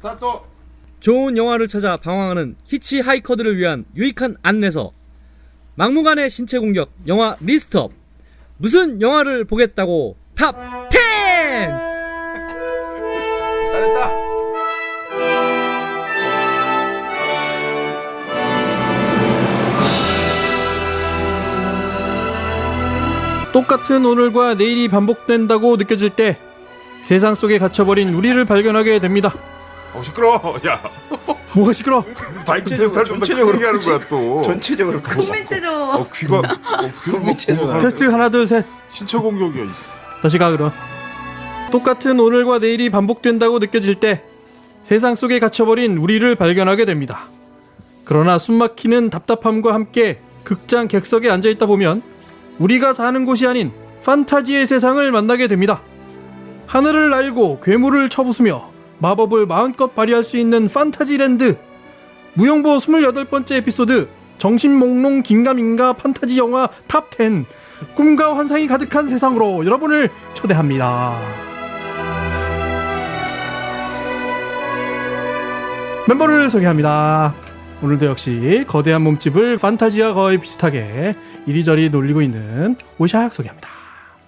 스타트. 좋은 영화를 찾아 방황하는 히치하이커들을 위한 유익한 안내서. 막무가내 신체 공격 영화 리스트업. 무슨 영화를 보겠다고 탑 10. 잘했다. 똑같은 오늘과 내일이 반복된다고 느껴질 때 세상 속에 갇혀버린 우리를 발견하게 됩니다. 시끄러워. 야, 뭐가 시끄러? 마이크 테스트를 좀더 크게 하는 거야 또. 전체적으로 국민체조. 귀가 국민체조. 테스트 하나 둘 셋. 신체 공격이야. 다시 가 그럼. 똑같은 오늘과 내일이 반복된다고 느껴질 때 세상 속에 갇혀버린 우리를 발견하게 됩니다. 그러나 숨막히는 답답함과 함께 극장 객석에 앉아있다 보면 우리가 사는 곳이 아닌 판타지의 세상을 만나게 됩니다. 하늘을 날고 괴물을 쳐부수며 마법을 마음껏 발휘할 수 있는 판타지랜드. 무용보 28번째 에피소드 정신몽롱 긴가민가 판타지 영화 탑10. 꿈과 환상이 가득한 세상으로 여러분을 초대합니다. 멤버를 소개합니다. 오늘도 역시 거대한 몸집을 판타지와 거의 비슷하게 이리저리 놀리고 있는 오샥 소개합니다.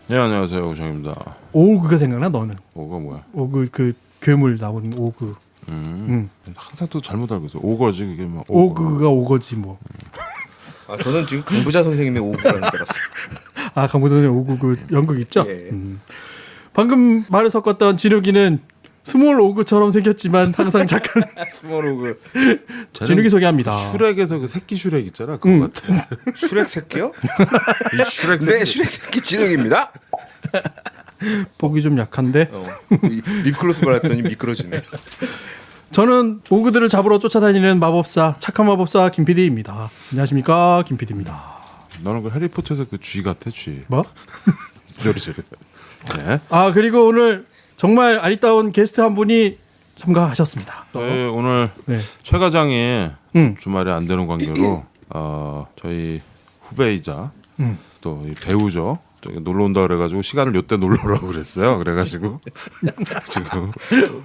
네, 안녕하세요. 오정입니다. 오그가 생각나 너는? 오가 뭐야? 오그 그 괴물 나오는 오그. 항상 또 잘못 알고 있어. 오거지 그게 뭐. 오그가 오거지 뭐. 아, 저는 지금 강부자 선생님의 오구라는 줄 알았어요. 아, 강부자 선생님 오그 그 연극 있죠? 예. 방금 말을 섞었던 진욱이는 스몰 오그처럼 생겼지만 항상 착한 스몰 오그. 진욱이 소개합니다. 슈렉에서 그 새끼 슈렉 있잖아. 그거 같아. 슈렉 새끼요? 이 슈렉 새끼. 네, 슈렉 새끼 진욱입니다. 보기 좀 약한데. 립글로스 발랐더니 미끄러지네. 저는 오그들을 잡으러 쫓아다니는 마법사, 착한 마법사 김PD입니다. 안녕하십니까, 김PD입니다. 너는 그 해리포터에서 그 쥐 같아, 쥐. 뭐? 저리. 네. 아, 그리고 오늘 정말 아리따운 게스트 한 분이 참가하셨습니다. 저희 오늘 네. 최 과장이 응. 주말에 안 되는 관계로 저희 후배이자 또 이 배우죠. 저기 놀러 온다 그래가지고 시간을 요때 놀러 오라고 그랬어요. 그래가지고 지금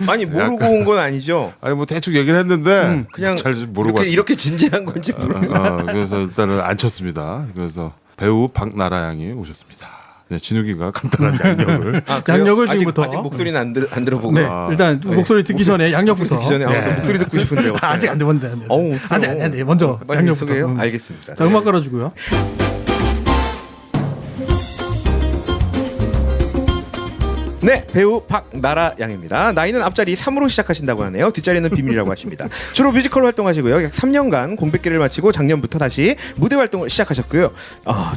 아니 모르고 온 건 아니죠? 아니 뭐 대충 얘기를 했는데 그냥 잘 모르고 이렇게 진지한 건지 모르고. 그래서 일단은 안 쳤습니다. 그래서 배우 박나라 양이 오셨습니다. 네, 진욱이가 간단한 양력을 양력을 지금부터. 아직 목소리는 안 들어보고. 네, 일단 목소리 듣기 전에 양력부터. 듣기 전에 네. 목소리 듣고 싶은데요. 아직 안 되는데. 안돼. 먼저 빨리 양력부터. 소개해요? 알겠습니다. 자, 음악 깔아주고요. 네, 배우 박나라 양입니다. 나이는 앞자리 3으로 시작하신다고 하네요. 뒷자리는 비밀이라고 하십니다. 주로 뮤지컬 활동하시고요. 약 3년간 공백기를 마치고 작년부터 다시 무대 활동을 시작하셨고요.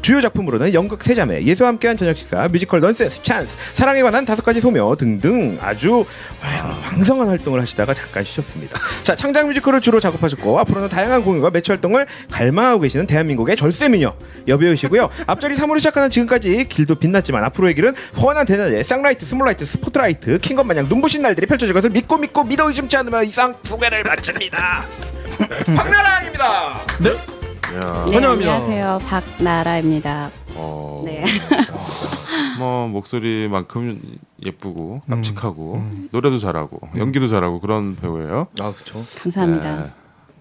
주요 작품으로는 연극 세자매, 예수와 함께한 저녁 식사, 뮤지컬 넌센스 찬스, 사랑에 관한 5가지 소녀 등등 아주 왕성한 활동을 하시다가 잠깐 쉬셨습니다. 자, 창작 뮤지컬을 주로 작업하셨고 앞으로는 다양한 공연과 매체 활동을 갈망하고 계시는 대한민국의 절세미녀 여배우시고요. 앞자리 3으로 시작하는 지금까지 길도 빛났지만 앞으로의 길은 훤한 대낮에 쌍라이트, 스몰라이트, 스포트라이트, 킹건 마냥 눈부신 날들이 펼쳐질 것을 믿고 믿어 의심치 않으면 이상 2개를 마칩니다. 박나라입니다. 네. 네, 환영합니다. 안녕하세요. 박나라입니다. 네. 뭐 목소리만큼 예쁘고 깜찍하고 노래도 잘하고 연기도 잘하고 그런 배우예요. 아, 그렇죠. 감사합니다. 네,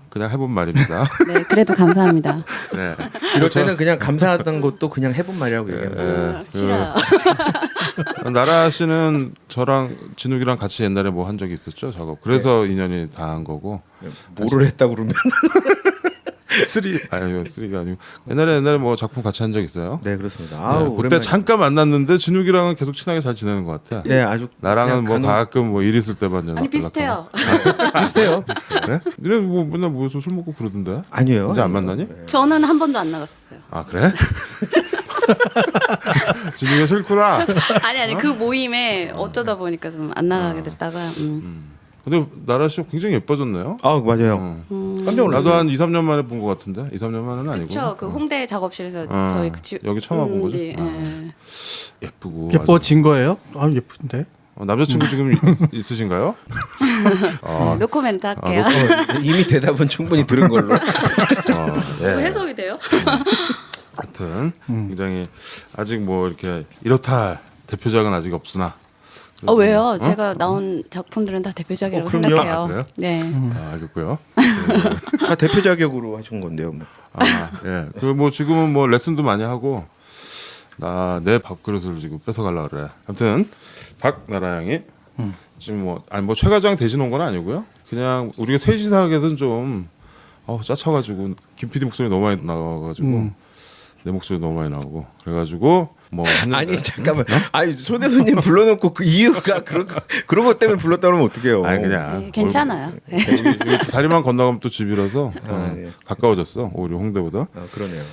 그냥 해본 말입니다. 네, 그래도 감사합니다. 네. 이럴 때는 그냥 감사하다는 것도 그냥 해본 말이라고 얘기합니다. 싫어요. 나라 씨는 저랑 진욱이랑 같이 옛날에 뭐 한 적이 있었죠, 작업. 그래서 인연이 닿은 거고. 뭐를 했다 그러면? 쓰리가 아니고 옛날에 뭐 작품 같이 한 적 있어요. 네, 그렇습니다. 네, 아우, 그때 오랜만에. 잠깐 만났는데 진욱이랑은 계속 친하게 잘 지내는 것 같아. 네, 아주 나랑은 뭐 그냥 가끔 뭐 일 있을 때만 연락. 아니 비슷해요. 비슷해요. 그래? 니네 뭐 맨날 모여서 술 먹고 그러던데? 아니에요. 이제 안 만나니? 저는 한 번도 안 나갔었어요. 아 그래? 진욱이가 싫구나. 아니 그 모임에 어쩌다 보니까 좀 안 나가게 됐다가. 근데 나라 씨 굉장히 예뻐졌네요. 아, 맞아요. 깜짝 놀랐어요. 나도 한 2, 3년 만에 본 것 같은데 2, 3년 만은 아니고. 그렇죠. 그 홍대 작업실에서 저희 그 여기 처음 와본 거죠? 네, 네. 예쁘고 예뻐진 거예요? 아, 예쁜데. 남자친구 지금 있으신가요? 노코멘트 할게요. 이미 대답은 충분히 들은 걸로. 뭐 해석이 돼요? 하여튼 굉장히 아직 뭐 이렇게 이렇다 할 대표작은 아직 없으나 왜요? 제가 나온 작품들은 다 대표작이라고 그럼요. 생각해요. 아, 그래요? 네. 알겠고요. 다 대표 자격으로 하신 건데요. 뭐. 예. 그 뭐 지금은 뭐 레슨도 많이 하고 나 내 밥그릇을 지금 뺏어가려 그래. 아무튼 박나라 양이 지금 뭐 아니 뭐 최과장 대신 온 건 아니고요. 그냥 우리가 셋이서 하게든 좀 짜쳐가지고 김 PD 목소리 너무 많이 나와가지고 내 목소리 너무 많이 나오고 그래가지고 뭐 했는데 아니 잠깐만. 아니 초대 손님 불러놓고 그 이유가 그런 것 때문에 불렀다 그러면 어떡해요? 아니 그냥 네, 괜찮아요. 네. 우리 다리만 건너가면 또 집이라서 예. 가까워졌어 오히려 홍대보다. 그러네요.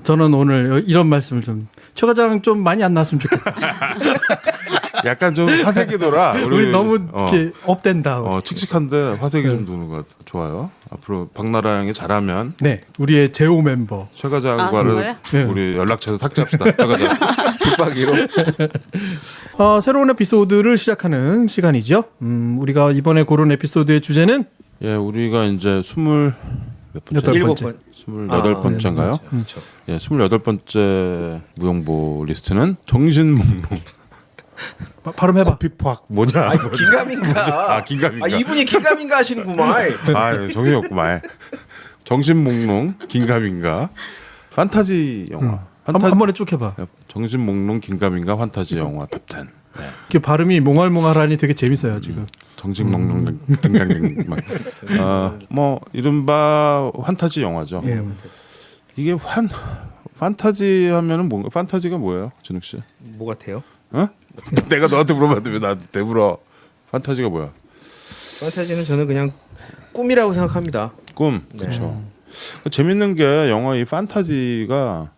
저는 오늘 이런 말씀을 좀 최과장 좀 많이 안 나왔으면 좋겠다. 약간 좀 화색이 돌아. 우리 너무 이렇게 업된다. 칙칙한데 화색이 좀 도는 것 같아. 좋아요. 앞으로 박나라 양이 잘하면 네, 우리의 제오 멤버. 최 과장과를 정말요? 네. 우리 연락처에서 삭제합시다. 최 과장. 붙박이로. 새로운 에피소드를 시작하는 시간이죠. 우리가 이번에 고른 에피소드의 주제는 예, 우리가 이제 몇 번째? 여덟 번째. 28번째인가요? 그렇죠. 예, 28번째 무용보 리스트는 정신 목록. 발음해봐. 피팍 뭐냐? 긴가민가. 긴가민가. 이분이 긴가민가 하시는구만. 정신이 없구만. 정신 목록 긴가민가. 판타지 영화. 한 번에 쭉 해봐. 정신 목록 긴가민가 판타지 영화 탑10. 네. 그 발음이 몽알몽알하니 되게 재밌어요 지금. 정신 목록 긴가민가. 뭐 이른바 판타지 영화죠. 예. 이게 판타지 하면은 뭔가 판타지가 뭐예요, 진욱 씨? 뭐 같아요? 어? 내가 너한테 물어봤더니 나한테 대물어. 판타지가 뭐야? 판타지는 저는 그냥 꿈이라고 생각합니다. 꿈. 그렇죠. 재밌는 게 영어 이 판타지가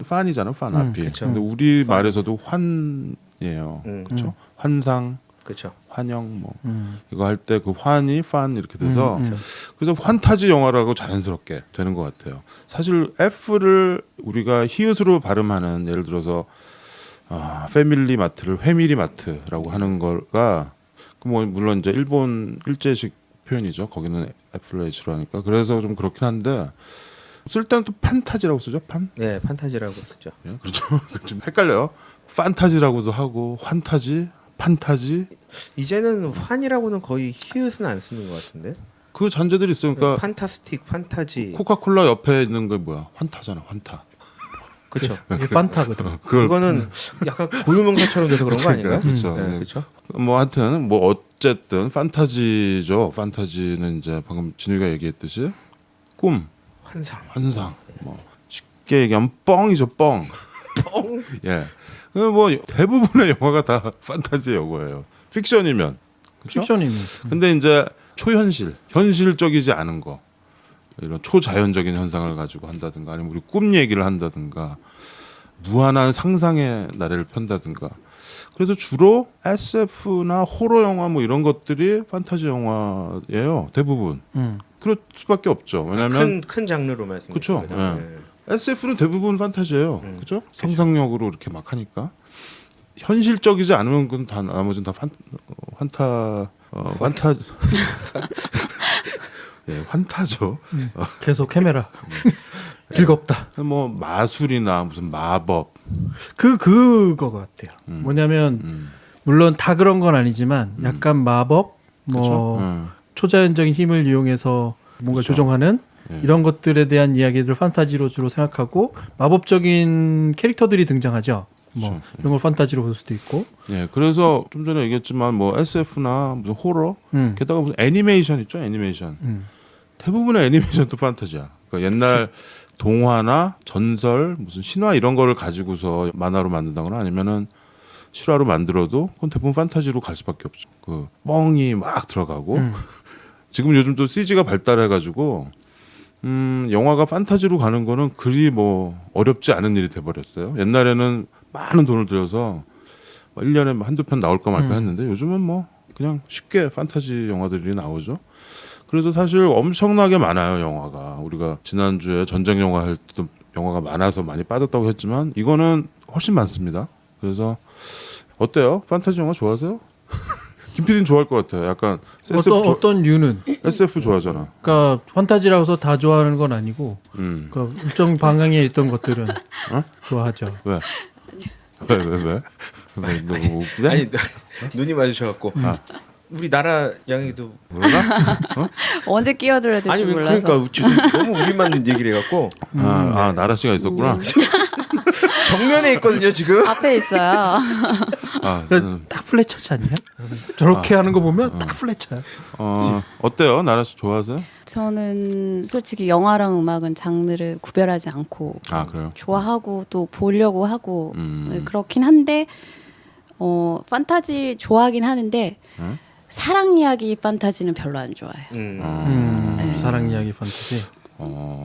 판이잖아, 판 앞이. 그쵸. 근데 우리 말에서도 환이에요. 그렇죠? 환상, 그렇죠. 환영 뭐 이거 할 때 그 환이 판 이렇게 돼서 그래서 환타지 영화라고 자연스럽게 되는 것 같아요. 사실 F를 우리가 히읗으로 발음하는 예를 들어서 패밀리 마트를 회밀리 마트라고 하는 거가 뭐 물론 이제 일본 일제식 표현이죠. 거기는 F를 H로 하니까 그래서 좀 그렇긴 한데 쓸 때는 또 판타지라고 쓰죠. 네, 판타지라고 쓰죠. 예, 그렇죠. 좀 헷갈려요. 판타지라고도 하고 환타지, 판타지 이제는 환이라고는 거의 히읗은 안 쓰는 것 같은데. 그 잔재들이 있으니까 판타스틱, 판타지. 코카콜라 옆에 있는 게 뭐야? 환타잖아, 환타. 그렇죠. 이게 판타거든. 그거는 약간 고유명사처럼 돼서 그런 거 아닌가요? 그렇죠. 네, 네. 그렇죠. 뭐 하여튼 뭐 어쨌든 판타지죠. 판타지는 이제 방금 진우가 얘기했듯이 꿈, 환상. 환상. 뭐 쉽게 얘기하면 뻥이죠, 뻥. 뻥. 예. 뭐 대부분의 영화가 다 판타지 영화예요. 픽션이면. 그렇죠? 픽션이면. 근데 이제 초현실, 현실적이지 않은 거. 이런 초자연적인 현상을 가지고 한다든가 아니면 우리 꿈 얘기를 한다든가 무한한 상상의 나래를 편다든가 그래서 주로 SF나 호러 영화 뭐 이런 것들이 판타지 영화예요 대부분 그럴 수밖에 없죠 왜냐하면 큰 장르로 말씀드리는 그쵸, 거죠. 예. 네. SF는 대부분 판타지예요 그죠 상상력으로 이렇게 막 하니까 현실적이지 않은 건 다 나머지는 다 환타 예, 환타죠. 계속 헤매라. 즐겁다. 뭐 마술이나 무슨 마법. 그거 같아요. 뭐냐면 물론 다 그런 건 아니지만 약간 마법, 뭐 그렇죠? 초자연적인 힘을 이용해서 뭔가 조종하는 이런 것들에 대한 이야기들 판타지로 주로 생각하고 마법적인 캐릭터들이 등장하죠. 뭐 이런 걸 판타지로 볼 수도 있고. 예, 그래서 좀 전에 얘기했지만 뭐 SF나 무슨 호러, 게다가 무슨 애니메이션 있죠, 애니메이션. 대부분의 애니메이션도 판타지야. 그러니까 옛날 동화나 전설, 무슨 신화 이런 거를 가지고서 만화로 만든다거나 아니면은 실화로 만들어도 그건 대부분 판타지로 갈 수밖에 없죠. 그 뻥이 막 들어가고 지금 요즘 또 CG가 발달해가지고 영화가 판타지로 가는 거는 그리 뭐 어렵지 않은 일이 돼버렸어요. 옛날에는 많은 돈을 들여서 1년에 한두 편 나올까 말까 했는데 요즘은 뭐 그냥 쉽게 판타지 영화들이 나오죠. 그래서 사실 엄청나게 많아요 영화가. 우리가 지난주에 전쟁 영화 할 때도 영화가 많아서 많이 빠졌다고 했지만 이거는 훨씬 많습니다. 그래서 어때요? 판타지 영화 좋아하세요? 김 PD는 좋아할 것 같아요. 약간 어떤 류는 SF 좋아하잖아. 그러니까 판타지라고 해서 다 좋아하는 건 아니고 그러니까 일정 방향에 있던 것들은 좋아하죠. 왜? 왜? 너무 웃기냐? 아니 눈이 마주쳐갖고 우리 나라 양이도 그러나? 언제 끼어들어야 될지 아니 몰라서. 그러니까 너무 우리만 얘기를 해갖고 나라 씨가 있었구나. 정면에 있거든요 지금. 앞에 있어요. 딱 플래처지 않냐? 저렇게 하는 거 보면 딱 플래처야. 어때요? 나라 씨 좋아하세요? 저는 솔직히 영화랑 음악은 장르를 구별하지 않고 그래요? 좋아하고 또 보려고 하고 네, 그렇긴 한데 판타지 좋아하긴 하는데 사랑 이야기 판타지는 별로 안 좋아해요. 사랑 이야기 판타지.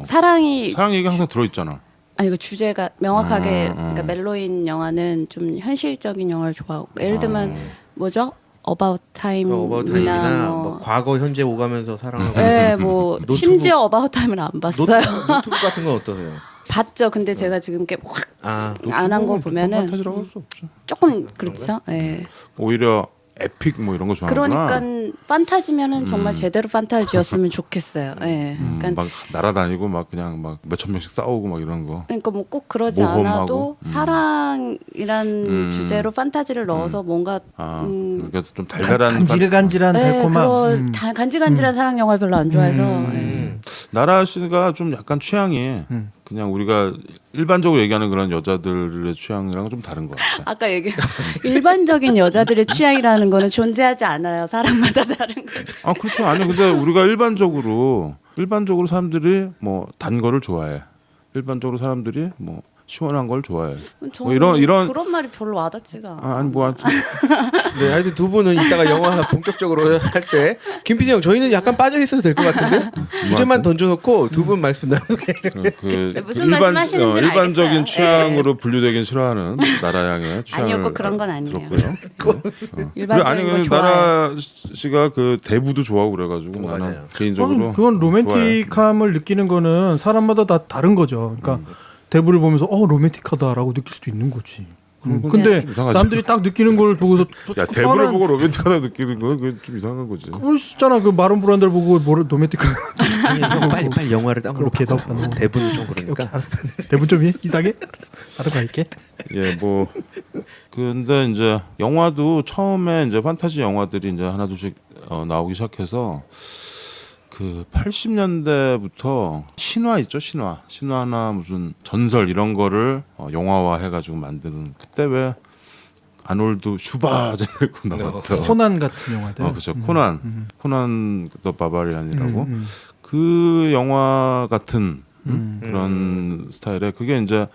사랑이 사랑 얘기 항상 들어있잖아. 아니 그 주제가 명확하게 그러니까 멜로인 영화는 좀 현실적인 영화를 좋아하고 예를 들면 뭐죠? About Time이나 어바웃타임이나 뭐 과거 현재 오가면서 사랑하고. 네, 뭐 심지어 About Time은 안 봤어요. 노트북 같은 건 어떠세요? 봤죠. 근데 제가 지금 이렇게 확 안 한 거 보면은 판타지라고 할 수 없죠. 조금 그렇죠. 예. 오히려 에픽 뭐 이런 거 좋아하는구나. 그러니까 판타지면은 정말 제대로 판타지였으면 좋겠어요. 예. 그러니까 막 날아다니고 막 그냥 막 몇천 명씩 싸우고 막 이런 거. 그러니까 뭐 꼭 그러지 모험하고. 않아도 사랑이란 주제로 판타지를 넣어서 뭔가 그러니까 좀 달달한 간질간질한 달콤함. 간질간질한 사랑 영화를 별로 안 좋아해서 예. 나라 씨가 좀 약간 취향이 그냥 우리가 일반적으로 얘기하는 그런 여자들의 취향이랑 좀 다른 것 같아. 아까 얘기한 일반적인 여자들의 취향이라는 거는 존재하지 않아요. 사람마다 다른 거지. 그렇죠. 아니 근데 우리가 일반적으로 사람들이 뭐 단 거를 좋아해. 일반적으로 사람들이 뭐 시원한 걸 좋아해. 저는 뭐 이런 그런 말이 별로 와닿지가 않아. 아니 뭐 하여튼 네, 하여튼 두 분은 이따가 영화 본격적으로 할 때 김PD 형 저희는 약간 빠져 있어도 될 것 같은데 주제만 던져놓고 두 분 말씀 나누게. 무슨 말씀하시는지는 일반적인 알겠어요. 취향으로 분류되긴 싫어하는 나라 양의 취향을 아니요, 꼭 그런 건 아니에요. 들었고요. 일반적인 거 아니 좋아해요. 나라 씨가 그 대부도 좋아하고 그래가지고 나는 맞아요. 개인적으로 그건 로맨틱함을 느끼는 거는 사람마다 다 다른 거죠. 그러니까 대부를 보면서 로맨틱하다라고 느낄 수도 있는 거지. 근데 좀 이상하지. 남들이 딱 느끼는 걸 보고서 야 대부를 보고 로맨틱하다 느끼는 건 그건 좀 이상한 거지. 그럴 수 있잖아. 그 마론 브란드를 보고 뭐 로맨틱한 아니, 형 빨리 영화를 다운로드 그렇게 하고 대답하는 거. 대본은 좀 그러니까. 알았어. 대본 좀 이상해? 알아서 갈게. 예, 뭐 근데 이제 영화도 처음에 이제 판타지 영화들이 이제 하나둘씩 나오기 시작해서 그 80년대부터 신화 있죠, 신화나 무슨 전설 이런 거를 영화화 해가지고 만드는 그때 왜 아놀드 슈바제네고 나왔던 코난 같은 영화들. 그렇죠. 코난 더 바바리안이라고 그 영화 같은 그런 스타일의 그게 이제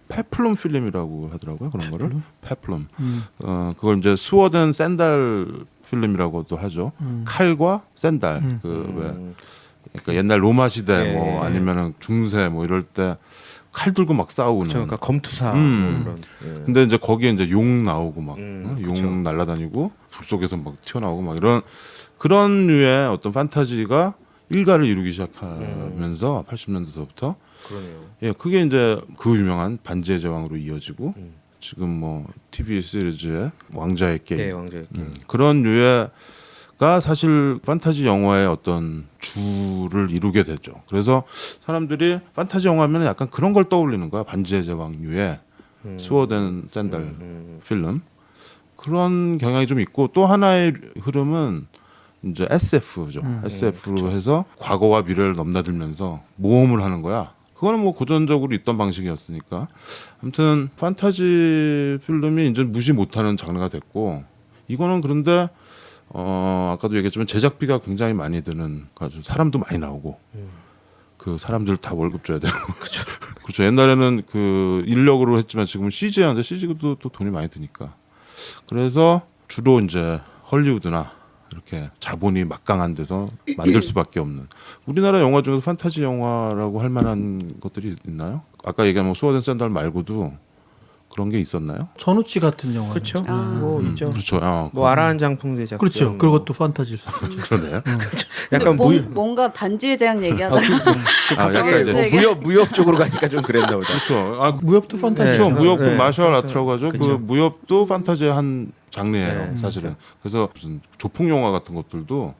페플럼 필름이라고 하더라고요. 그런 거를 페플럼. 그걸 이제 스워드 앤 샌달 필름이라고도 하죠. 칼과 샌달. 그러니까 옛날 로마 시대 뭐 아니면은 중세 뭐 이럴 때 칼 들고 막 싸우는. 그러니까 검투사 뭐 이런. 예. 근데 이제 거기에 이제 용 나오고 막 용 그쵸. 날아다니고 불 속에서 막 튀어나오고 막 이런 그런 류의 어떤 판타지가 일가를 이루기 시작하면서 80년대서부터 그러네요. 예, 그게 이제 그 유명한 반지의 제왕으로 이어지고 지금 뭐 TV 시리즈의 왕자의 게임 네, 왕자의 게임. 그런 류의가 사실 판타지 영화의 어떤 주를 이루게 되죠. 그래서 사람들이 판타지 영화하면 약간 그런 걸 떠올리는 거야. 반지의 제왕류의 스워드 앤 샌달 필름 그런 경향이 좀 있고 또 하나의 흐름은 이제 SF죠. SF로 해서 과거와 미래를 넘나들면서 모험을 하는 거야. 그거는 뭐 고전적으로 있던 방식이었으니까. 아무튼 판타지 필름이 이제 무시 못하는 장르가 됐고 이거는 그런데 아까도 얘기했지만 제작비가 굉장히 많이 드는 아주 사람도 많이 나오고 그 사람들 다 월급 줘야 되고 그렇죠. 옛날에는 그 인력으로 했지만 지금은 CG하는데 CG도 또 돈이 많이 드니까 그래서 주로 이제 헐리우드나 이렇게 자본이 막강한 데서 만들 수밖에 없는 우리나라 영화 중에서 판타지 영화라고 할 만한 것들이 있나요? 아까 얘기한 뭐 스워드 앤 샌달 말고도 그런 게 있었나요? 전우치 같은 영화. 그렇죠. 뭐 있죠. 그렇죠. 뭐 아라한장 풍대작. 그렇죠. 그것도 판타지일 수 있죠. 그러네요. 약간 뭔가 반지의 제왕 얘기하다 약간 이제 무협 쪽으로 가니까 좀 그랬나 보다. 그렇죠. 무협도 판타지. 그렇죠. 무협 네. 마셜 아트라고 하죠. 그 그쵸. 무협도 판타지의 한 장르예요. 사실은. 그래서 무슨 조폭 영화 같은 것들도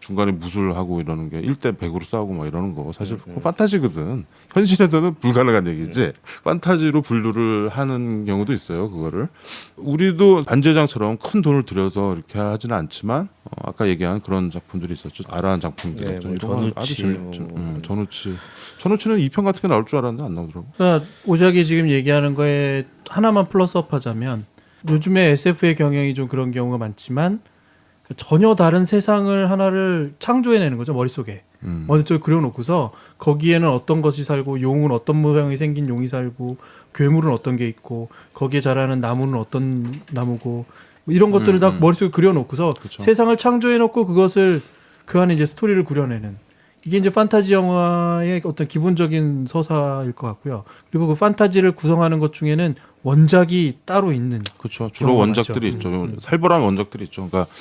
중간에 무술하고 이러는 게 1대 100으로 싸우고 막 이러는 거 사실 판타지거든. 현실에서는 불가능한 얘기지. 판타지로 분류를 하는 경우도 있어요. 그거를 우리도 반제장처럼 큰 돈을 들여서 이렇게 하지는 않지만 아까 얘기한 그런 작품들이 있었죠. 아라한 작품들. 네, 뭐 이런 거 아주 전우치, 재밌죠. 전우치는 2편 같은 게 나올 줄 알았는데 안 나오더라고. 그러니까 오작이 지금 얘기하는 거에 하나만 플러스업하자면 요즘에 SF의 경향이 좀 그런 경우가 많지만 전혀 다른 세상을 하나를 창조해내는 거죠 머릿속에. 먼저 그려놓고서 거기에는 어떤 것이 살고 용은 어떤 모양이 생긴 용이 살고 괴물은 어떤 게 있고 거기에 자라는 나무는 어떤 나무고 뭐 이런 것들을 다 머릿속에 그려놓고서 그쵸. 세상을 창조해놓고 그것을 그 안에 이제 스토리를 구려내는 이게 이제 판타지 영화의 어떤 기본적인 서사일 것 같고요. 그리고 그 판타지를 구성하는 것 중에는 원작이 따로 있는. 그렇죠. 주로 경우가 원작들이 많죠. 있죠. 살벌한 원작들이 있죠. 그러니까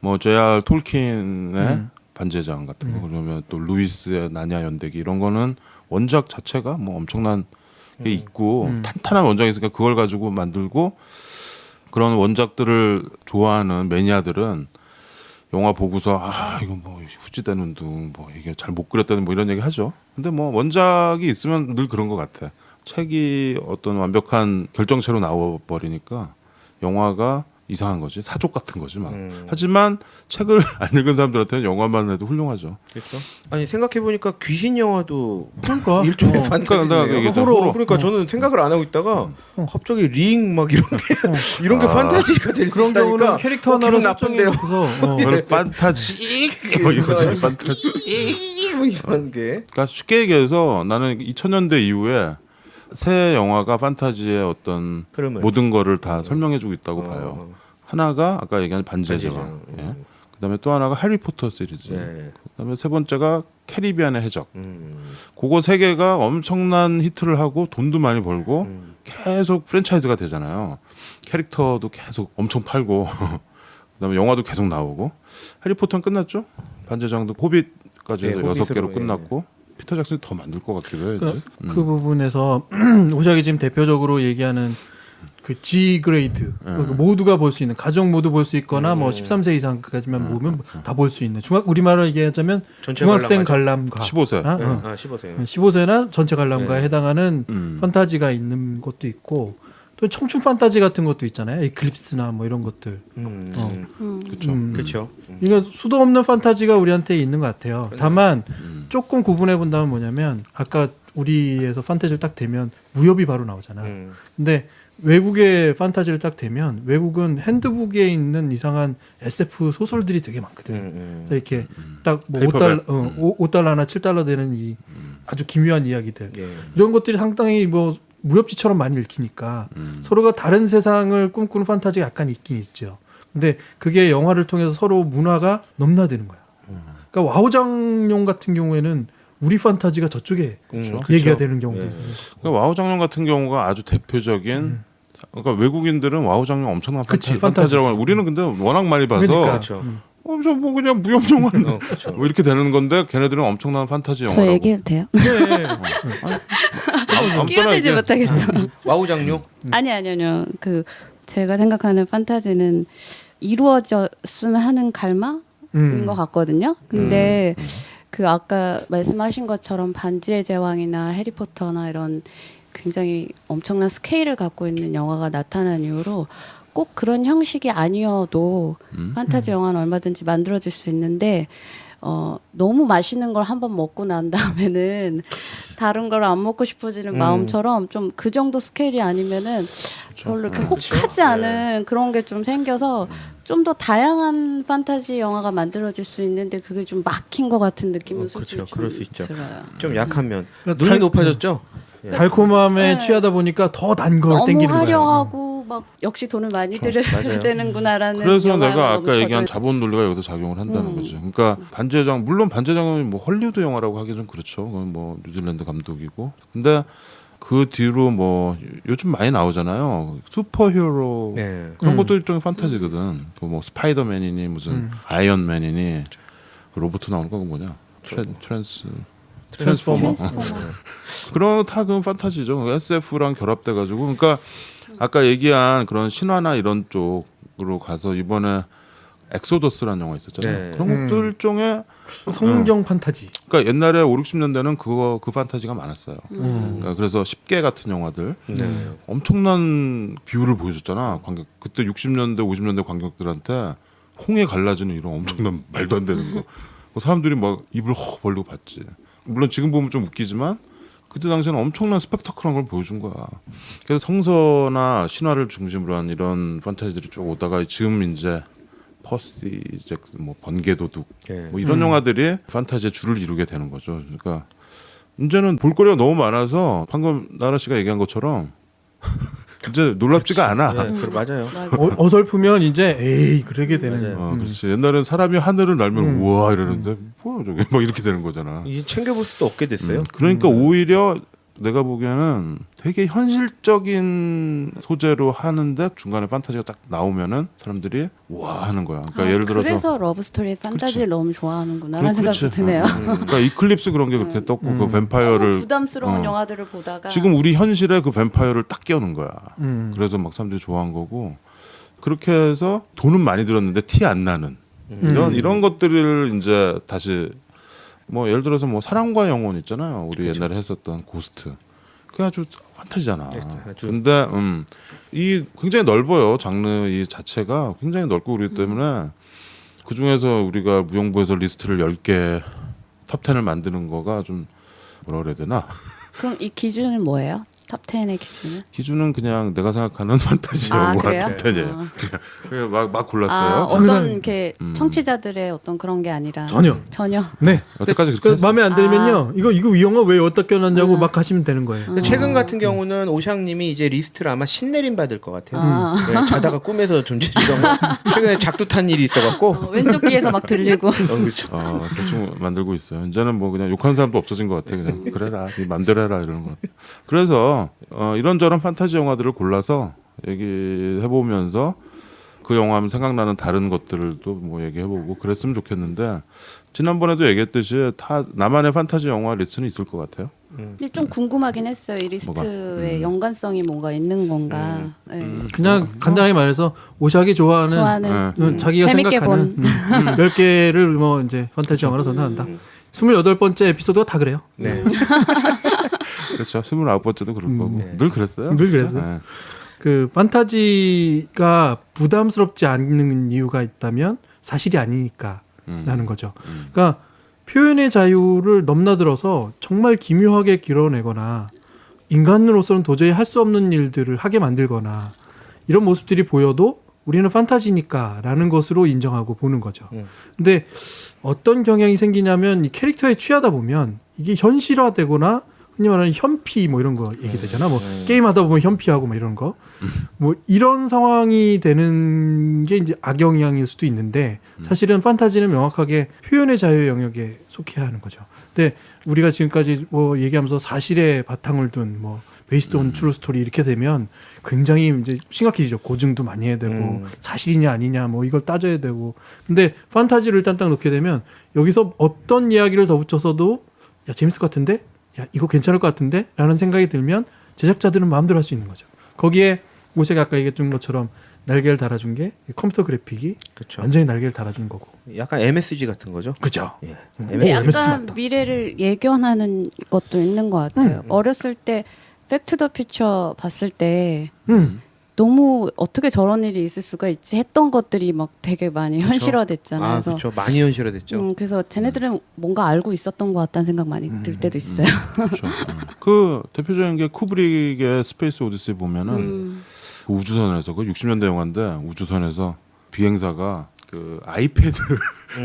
뭐 J.R. 톨킨의 반제장 같은 거 그러면 또 루이스의 나냐 연대기 이런 거는 원작 자체가 뭐 엄청난 게 있고 탄탄한 원작이 있으니까 그걸 가지고 만들고 그런 원작들을 좋아하는 매니아들은 영화 보고서 아 이거 뭐 후지되는 둥 뭐 이게 잘 못 그렸다는 뭐 이런 얘기 하죠. 근데 뭐 원작이 있으면 늘 그런 것 같아. 책이 어떤 완벽한 결정체로 나와 버리니까 영화가 이상한 거지 사족 같은 거지 막. 하지만 책을 안 읽은 사람들한테는 영화만 해도 훌륭하죠. 그렇죠. 아니 생각해 보니까 귀신 영화도 그러니까 일종의 그러니까 내가 판타지네요. 얘기했잖아, 호러. 호러. 그러니까 저는 생각을 안 하고 있다가 갑자기 링 막 이런 게 이런 게 판타지가 될 수 그런 있다니까 경우는 캐릭터 하나를 기분 나쁜데요. 설정해놓고서 그걸 판타지 뭐 이거지 판타지. 뭐 이런 게. 그러니까 쉽게 얘기해서 나는 2000년대 이후에 새 영화가 판타지의 어떤 흐름을. 모든 거를 다 설명해주고 있다고 봐요. 하나가 아까 얘기한 반제제왕, 반제제왕. 예. 그다음에 또 하나가 해리포터 시리즈, 네. 그다음에 세 번째가 캐리비안의 해적. 그거 세 개가 엄청난 히트를 하고 돈도 많이 벌고 계속 프랜차이즈가 되잖아요. 캐릭터도 계속 엄청 팔고 그다음에 영화도 계속 나오고 해리포터는 끝났죠. 반제장도 호빗까지 해서 네, 6개로 호빗으로, 끝났고 피터 잭슨이 더 만들 것 같기도 해요. 그 부분에서 오작이 지금 대표적으로 얘기하는 그 G 그레이드 모두가 볼 수 있는 가족 모두 볼 수 있거나 뭐 13세 이상까지만 보면 다 볼 수 있는 우리말로 얘기하자면 전체 중학생 관람가죠. 관람가 15세. 아, 네. 어. 아 15세. 15세나 전체 관람가에 네. 해당하는 판타지가 있는 것도 있고 또 청춘 판타지 같은 것도 있잖아요. 에클립스나 뭐 이런 것들. 그렇죠. 그렇죠. 이거 수도 없는 판타지가 우리한테 있는 것 같아요. 다만 조금 구분해 본다면 뭐냐면 아까 우리에서 판타지를 딱 대면 무협이 바로 나오잖아. 근데 외국의 판타지를 딱 대면 외국은 핸드북에 있는 이상한 SF 소설들이 되게 많거든. 이렇게 딱 뭐 페이퍼백. 5달러나 7달러 되는 이 아주 기묘한 이야기들. 예. 이런 것들이 상당히 뭐 무협지처럼 많이 읽히니까 서로가 다른 세상을 꿈꾸는 판타지가 약간 있긴 있죠. 근데 그게 영화를 통해서 서로 문화가 넘나드는 거야. 그러니까 와우장룡 같은 경우에는 우리 판타지가 저쪽에 얘기가 되는 경우도 있어요. 그러니까 와우 장룡 같은 경우가 아주 대표적인. 그러니까 외국인들은 와우 장룡 엄청난 그치, 판타지라고 하는. 우리는 근데 워낙 많이 봐서 그러니까. 그렇죠. 저 뭐 그냥 무협 영화 그렇죠. 뭐 이렇게 되는 건데 걔네들은 엄청난 판타지 저 영화라고. 얘기해도 돼요? 네. 아무거나 끼어들지 얘기해. 못하겠어. 와우 장룡. 아니요. 그 제가 생각하는 판타지는 이루어졌으면 하는 갈망인 것 같거든요. 근데 그 아까 말씀하신 것처럼 반지의 제왕이나 해리포터나 이런 굉장히 엄청난 스케일을 갖고 있는 영화가 나타난 이후로 꼭 그런 형식이 아니어도 판타지 영화는 얼마든지 만들어질 수 있는데 너무 맛있는 걸 한번 먹고 난 다음에는 다른 걸 안 먹고 싶어지는 마음처럼 좀 그 정도 스케일이 아니면은 별로 이렇게 혹하지 않은 그런 게 좀 생겨서 좀 더 다양한 판타지 영화가 만들어질 수 있는데 그게 좀 막힌 것 같은 느낌은 솔직히 그렇죠. 좀 그럴 수 있죠. 들어요. 좀 약한 면. 그러니까 눈이 높아졌죠. 달콤함에 네. 취하다 보니까 더 단 걸 너무 땡기는 하려 거야. 하고 막 역시 돈을 많이 들여야 맞아요. 되는구나라는 그래서 영화가 내가 너무 아까 얘기한 젖어- 자본 논리가 여기서 작용을 한다는 거지. 그러니까 반제장 물론 반제장은 뭐 헐리우드 영화라고 하기 좀 그렇죠. 그건 뭐 뉴질랜드 감독이고. 근데 그 뒤로 뭐 요즘 많이 나오잖아요. 슈퍼히어로 네. 그런 것도 일종의 판타지거든. 그 뭐 스파이더맨이니 무슨 아이언맨이니 그 로봇 나오는 거 뭐냐? 트랜스포머. 트랜스포머. 그런 다 그건 판타지죠. SF랑 결합돼 가지고 그러니까 아까 얘기한 그런 신화나 이런 쪽으로 가서 이번에 엑소더스라는 영화 있었잖아요. 네. 그런 것도 일종의 성경 판타지. 그러니까 옛날에 5, 60년대는 그 판타지가 많았어요. 그래서 10개 같은 영화들 엄청난 비율을 보여줬잖아. 관객 그때 60년대, 50년대 관객들한테 홍해 갈라지는 이런 엄청난 말도 안 되는 거. 사람들이 막 입을 허 벌리고 봤지. 물론 지금 보면 좀 웃기지만 그때 당시에는 엄청난 스펙타클한 걸 보여준 거야. 그래서 성서나 신화를 중심으로 한 이런 판타지들이 쭉 오다가 지금 이제 퍼시 잭슨, 뭐 번개도둑, 뭐 이런 영화들이 판타지의 줄을 이루게 되는 거죠. 그러니까 이제는 볼거리가 너무 많아서 방금 나라 씨가 얘기한 것처럼 이제 놀랍지가 않아. 맞아요. 어설프면 이제 에이 그러게 되는. 그렇지. 옛날엔 사람이 하늘을 날면 우와 이러는데 뭐야 저게 막 이렇게 되는 거잖아. 이제 챙겨볼 수도 없게 됐어요. 그러니까 오히려 내가 보기에는 되게 현실적인 소재로 하는데 중간에 판타지가 딱 나오면은 사람들이 우와 하는 거야. 그러니까 예를 들어서 그래서 러브스토리 판타지를 너무 좋아하는구나라는 그렇지. 생각도 드네요. 그러니까 이클립스 그런 게 그렇게 떴고 그 뱀파이어를 부담스러운 영화들을 보다가 지금 우리 현실에 그 뱀파이어를 딱 끼우는 거야. 그래서 막 사람들이 좋아한 거고 그렇게 해서 돈은 많이 들었는데 티 안 나는 이런 것들을 이제 다시 뭐 예를 들어서 뭐 사랑과 영혼 있잖아요. 우리 옛날에 했었던 고스트. 그게 아주 판타지잖아. 근데 이 굉장히 넓어요. 장르 이 자체가 굉장히 넓고 그렇기 때문에 그 중에서 우리가 무용부에서 리스트를 10개 탑 10을 만드는 거가 좀 뭐라 그래야 되나? 그럼 이 기준은 뭐예요? 탑 10의 기준은? 기준은 그냥 내가 생각하는 판타지 아, 영화 그래요? 탑 10이에요. 그냥 막 골랐어요. 아, 어떤 이렇게 청취자들의 어떤 그런 게 아니라 전혀. 네. 여태까지 그렇게 그 했어. 마음에 안 들면요. 이거 이 영화 왜 어디다 껴놨냐고 막 하시면 되는 거예요. 근데 최근 같은 경우는 오샹님이 이제 리스트를 아마 신내림 받을 것 같아요. 네, 자다가 꿈에서 존재지던 최근에 작두탄 일이 있어갖고 왼쪽 귀에서 막 들리고 그렇죠. 대충 만들고 있어요. 이제는 뭐 그냥 욕하는 사람도 없어진 것 같아. 그냥 그래라, 네 맘대로 해라 이러는 것 같아. 그래서 이런저런 판타지 영화들을 골라서 얘기해보면서 그 영화 하면 생각나는 다른 것들도 뭐 얘기해보고 그랬으면 좋겠는데 지난번에도 얘기했듯이 다 나만의 판타지 영화 리스트는 있을 것 같아요. 근데 좀 궁금하긴 했어요. 이 리스트의 연관성이 뭔가 있는 건가. 네. 그냥 간단하게 말해서 오샥이 좋아하는 자기가 재밌게 생각하는 10개를 뭐 이제 판타지 영화로 선택한다. 28번째 에피소드가 다 그래요. 네. 그렇죠. 29번째도 그럴 거고 늘 그랬어요. 늘 그랬어요. 네. 그 판타지가 부담스럽지 않는 이유가 있다면 사실이 아니니까라는 거죠. 그러니까 표현의 자유를 넘나들어서 정말 기묘하게 길어내거나 인간으로서는 도저히 할 수 없는 일들을 하게 만들거나 이런 모습들이 보여도 우리는 판타지니까라는 것으로 인정하고 보는 거죠. 근데 어떤 경향이 생기냐면 이 캐릭터에 취하다 보면 이게 현실화되거나 흔히 말하는 현피 뭐 이런 거 얘기되잖아. 뭐 게임하다 보면 현피하고 뭐 이런 거. 뭐 이런 상황이 되는 게 이제 악영향일 수도 있는데 사실은 판타지는 명확하게 표현의 자유 영역에 속해야 하는 거죠. 근데 우리가 지금까지 뭐 얘기하면서 사실에 바탕을 둔 뭐 베이스드 온 트루 스토리 이렇게 되면 굉장히 이제 심각해지죠. 고증도 많이 해야 되고 사실이냐 아니냐 뭐 이걸 따져야 되고. 근데 판타지를 일단 딱 놓게 되면 여기서 어떤 이야기를 더 붙여서도 야 재밌을 것 같은데? 야 이거 괜찮을 것 같은데? 라는 생각이 들면 제작자들은 마음대로 할 수 있는 거죠. 거기에 오색이 아까 얘기했던 것처럼 날개를 달아준 게 컴퓨터 그래픽이 그쵸. 완전히 날개를 달아준 거고. 약간 MSG 같은 거죠. 그죠. 예. 근데 MSG 약간 맞다. 미래를 예견하는 것도 있는 것 같아요. 어렸을 때 백투더퓨처 봤을 때 너무 어떻게 저런 일이 있을 수가 있지 했던 것들이 막 되게 많이 현실화됐잖아요. 그래서 그렇죠. 많이 현실화됐죠. 그래서 쟤네들은 뭔가 알고 있었던 것 같다는 생각 많이 들 때도 있어요. 그렇죠. 그 대표적인 게 쿠브릭의 스페이스 오디세이 보면은 그 우주선에서 그 60년대 영화인데 우주선에서 비행사가 그 아이패드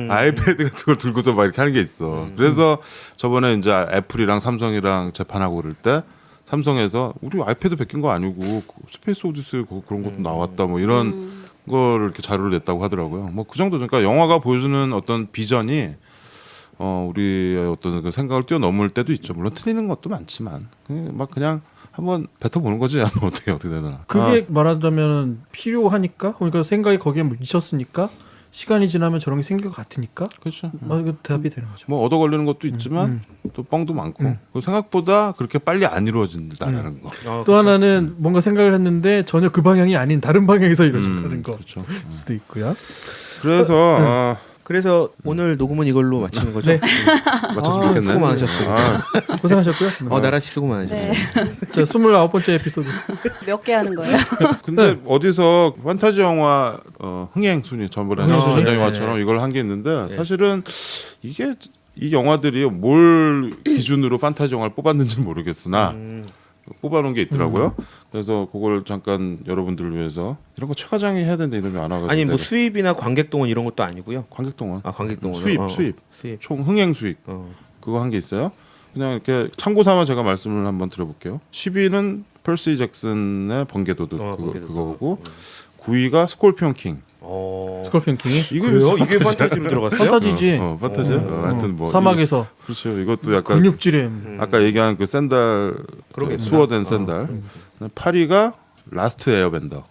같은 걸 들고서 막 이렇게 하는 게 있어. 그래서 저번에 이제 애플이랑 삼성이랑 재판하고 그럴 때 삼성에서 우리 아이패드 베낀 거 아니고 스페이스 오디세이 그런 것도 나왔다 뭐 이런 거를 이렇게 자료를 냈다고 하더라고요. 뭐 그 정도. 그러니까 영화가 보여주는 어떤 비전이 우리의 어떤 그 생각을 뛰어넘을 때도 있죠. 물론 틀리는 것도 많지만 막 그냥 한번 뱉어보는 거지. 어떻게 되나. 그게 말하자면 필요하니까 그러니까 생각이 거기에 미쳤으니까 시간이 지나면 저런 게 생길 것 같으니까 그렇죠. 그 대답이 되는 거죠. 뭐 얻어 걸리는 것도 있지만 또 뻥도 많고 그 생각보다 그렇게 빨리 안 이루어진다라는 거. 또 하나는 뭔가 생각을 했는데 전혀 그 방향이 아닌 다른 방향에서 이루어진다는 거 그렇죠. 수도 있고요. 그래서 그래서 오늘 녹음은 이걸로 마치는 거죠? 네. 맞췄으면 좋겠네. 수고 많으셨습니다. 고생하셨고요. 나라 씨 수고 많으셨어요. 네. 자, 29번째 에피소드. 몇 개 하는 거예요? 근데 어디서 판타지 영화 흥행 순위 전번에 전작 네. 영화처럼 이걸 한 게 있는데 사실은 이게 이 영화들이 뭘 기준으로 판타지 영화를 뽑았는지 는 모르겠으나 뽑아놓은 게 있더라고요. 그래서 그걸 잠깐 여러분들을 위해서 이런 거 최 과장이 해야 되는데 이름이 안 와가지고 아니 뭐 수입이나 관객동원 이런 것도 아니고요. 관객동원 아 관객동원 수입 총 흥행 수익 그거 한 게 있어요. 그냥 이렇게 참고 삼아 제가 말씀을 한번 드려볼게요. 10위는 퍼시 잭슨의 번개도둑 그거고 9위가 스콜피온 킹. 스콜피온 킹이 이거 그래요? 이게 판타지로 들어갔어요? 판타지지. 판타지야. 하여튼 뭐 사막에서 그렇죠. 이것도 약간 근육질에 아까 얘기한 그 샌달 그러겠구나. 수어된 샌달. 8위가 라스트 에어밴더.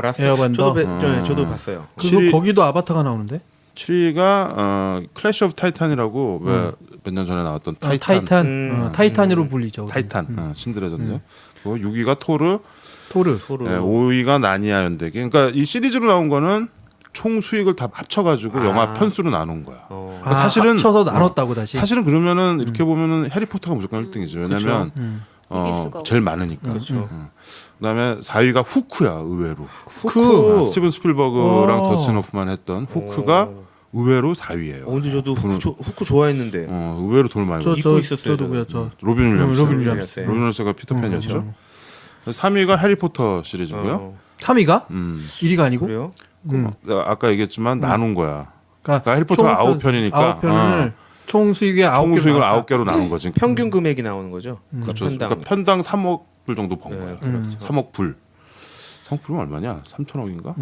라스트 에어밴더? 저도 봤어요. 그거 7위 거기도 아바타가 나오는데. 7위가 클래시 오브 타이탄이라고 왜 몇 년 전에 나왔던 타이탄. 타이탄으로 불리죠. 타이탄 신들의 전쟁. 그리고 6위가 토르. 토르. 5위가 나니아 연대기. 그러니까 이 시리즈로 나온 거는 총 수익을 다 합쳐가지고 영화 편수로 나눈 거야. 그러니까 사실은 합쳐서 나눴다고 다시. 사실은 그러면은 이렇게 보면은 해리포터가 무조건 1등이죠. 왜냐면 이길 수가 없고. 제일 많으니까. 그렇죠. 그다음에 4위가 후크야 의외로. 후크. 스티븐 스필버그랑 오. 더스틴 호프만 했던 후크가 의외로 4위예요. 근데 저도 후크 좋아했는데 의외로 돈을 많이 벌었어요. 잊고 있었어요, 저도고요. 저 로빈 윌리엄스. 로빈 윌리엄스. 로빈 윌리엄스가 피터팬이었죠. 3위가 해리포터 시리즈고요. 3위가? 음. 1위가 아니고? 그래요? 내가 아까 얘기했지만 나눈 거야. 그러니까 해리포터가 총 9편이니까 9편을 총 수익의 9개 총 수익을 9개로 나눈 거지. 평균 금액이 나오는 거죠. 그렇죠. 편당. 그러니까 편당 3억 불 정도 번 거야. 그렇죠. 3억 불. 3억 불은 얼마냐? 3천억인가?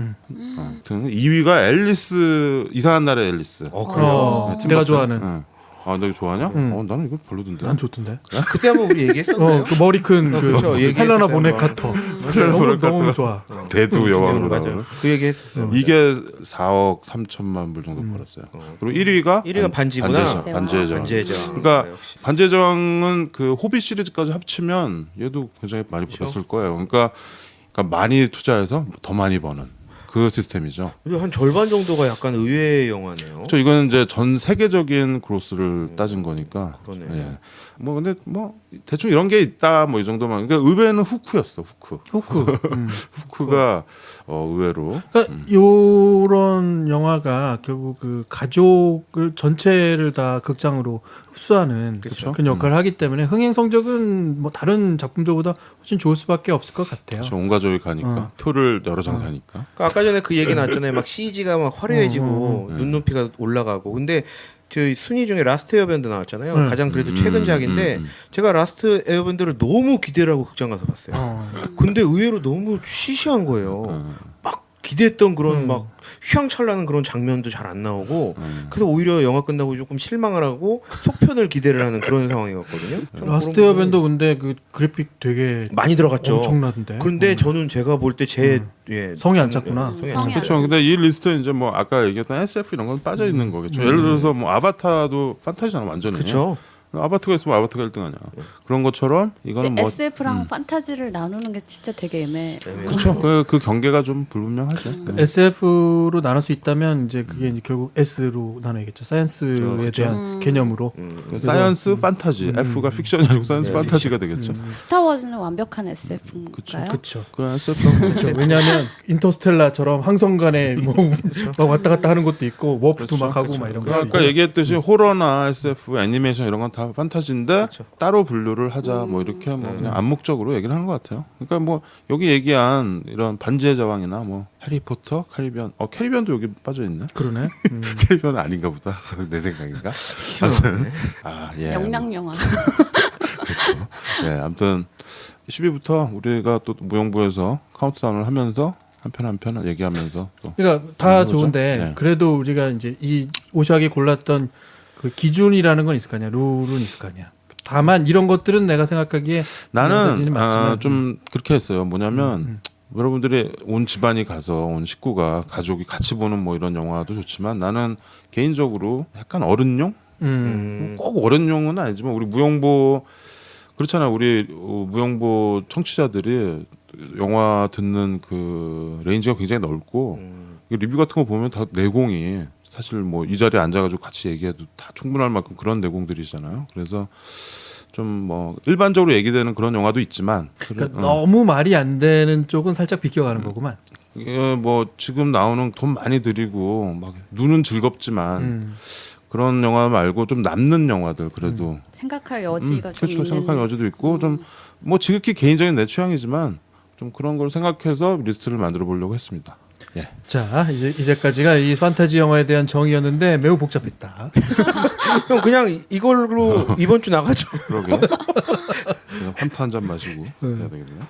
아무튼 2위가 앨리스 이상한 날의 앨리스. 그래요? 네, 내가 팀 버튼. 좋아하는. 응. 아, 너 이거 좋아하냐? 나는 이거 별로던데. 난 좋던데. 그때 한번 우리 얘기했었나요? 그 머리 큰 그렇죠. 헬라나 얘기했었어요, 보넷 한번. 카터. 너무 좋아. 대두 여왕으로 맞아요. 나오는. 그 얘기했었어요. 이게 4억 3천만 불 정도 벌었어요. 그리고 1위가 1위가 반지구나. 반지의 제왕. 반지의 제왕. 그러니까 역시. 반지의 제왕은 그 호빗 시리즈까지 합치면 얘도 굉장히 많이 벌었을 거예요. 그러니까 많이 투자해서 더 많이 버는 그 시스템이죠. 그리고 한 절반 정도가 약간 의외의 영화네요. 저 이거는 이제 전 세계적인 그로스를 따진 거니까. 그러네. 예. 뭐 근데 뭐 대충 이런 게 있다 뭐 이 정도만. 그러니까 의외는 후크였어. 후크. 후크가 의외로. 그러니까 요런 영화가 결국 그 가족을 전체를 다 극장으로 흡수하는 그렇죠. 그런 역할을 하기 때문에 흥행 성적은 뭐 다른 작품들보다 훨씬 좋을 수밖에 없을 것 같아요. 온 가족이 가니까 표를 여러 장 사니까. 그러니까 아까 전에 그 얘기 나왔잖아요. 막 CG가 막 화려해지고 눈높이가 올라가고. 근데 저희 순위 중에 라스트 에어밴드 나왔잖아요. 가장 그래도 최근작인데 제가 라스트 에어밴드를 너무 기대를 하고 극장 가서 봤어요. 근데 의외로 너무 시시한 거예요. 막 기대했던 그런 막 휘황찬란한 그런 장면도 잘 안 나오고 그래서 오히려 영화 끝나고 조금 실망을 하고 속편을 기대를 하는 그런 상황이었거든요. 라스트 에어밴드 근데 그 그래픽 되게 많이 들어갔죠. 엄청나던데. 그런데 저는 제가 볼 때 제 성이 안 찼구나. 성이 안 성이 안 그렇죠. 근데 이 리스트에 이제 뭐 아까 얘기했던 SF 이런 건 빠져 있는 거겠죠. 예를 들어서 뭐 아바타도 판타지잖아 완전히. 그렇죠. 아바타가 있으면 아바타가 1등 아니야. 그런 것처럼 이거는 근데 뭐 SF랑 판타지를 나누는 게 진짜 되게 애매해. 그렇죠. 그 경계가 좀 불분명하죠. SF로 나눌 수 있다면 이제 그게 이제 결국 S로 나눠야겠죠. 사이언스에 그렇죠. 대한 개념으로. 사이언스 판타지. F가 픽션이 아니고 사이언스 판타지가 되겠죠. 스타워즈는 완벽한 SF인가요? 그렇죠. 그런 SF. 그렇죠. 왜냐하면 인터스텔라처럼 항성 간에 뭐 막 왔다 갔다 하는 것도 있고 워프도 막 하고 막 이런 거. 아까 얘기했듯이 호러나 SF, 애니메이션 이런 건 다 판타지인데 따로 분류를 하자 뭐 이렇게 뭐 그냥 암묵적으로 얘기를 하는 것 같아요. 그러니까 뭐 여기 얘기한 이런 반지의 제왕이나 뭐 해리포터, 캐리비안, 캐리비안도 여기 빠져 있네. 그러네. 캐리비안은 아닌가 보다. 내 생각인가? 아무튼 예. 영양 영화. 그렇죠. 예, 아무튼 10위부터 우리가 또 무용부에서 카운트다운을 하면서 한 편 한 편 얘기하면서 또 그러니까 다 그런 거죠? 좋은데 네. 그래도 우리가 이제 이 오샥이 골랐던 그 기준이라는 건 있을 거 아니야. 룰은 있을 거 아니야. 다만 이런 것들은 내가 생각하기에 나는 맞지만, 좀 그렇게 했어요. 뭐냐면 여러분들이 온 집안이 가서 온 식구가 가족이 같이 보는 뭐 이런 영화도 좋지만 나는 개인적으로 약간 어른용 꼭 어른용은 아니지만 우리 무용보 그렇잖아. 우리 무용보 청취자들이 영화 듣는 그 레인지가 굉장히 넓고 리뷰 같은 거 보면 다 내공이 사실 뭐 이 자리에 앉아가지고 같이 얘기해도 다 충분할 만큼 그런 내공들이잖아요. 그래서 좀 뭐 일반적으로 얘기되는 그런 영화도 있지만 그러니까 너무 말이 안 되는 쪽은 살짝 비껴가는 거구만. 이게 뭐 지금 나오는 돈 많이 들이고 막 눈은 즐겁지만 그런 영화 말고 좀 남는 영화들 그래도 생각할 여지가 좀 그렇죠. 있는. 생각할 여지도 있고 좀 뭐 지극히 개인적인 내 취향이지만 좀 그런 걸 생각해서 리스트를 만들어 보려고 했습니다. 예. 자, 이제까지가 이 판타지 영화에 대한 정의였는데 매우 복잡했다. 형 그냥 이걸로 이번 주 나가죠. 그러게. 그냥 환타 한 잔 마시고 해야 되겠네요.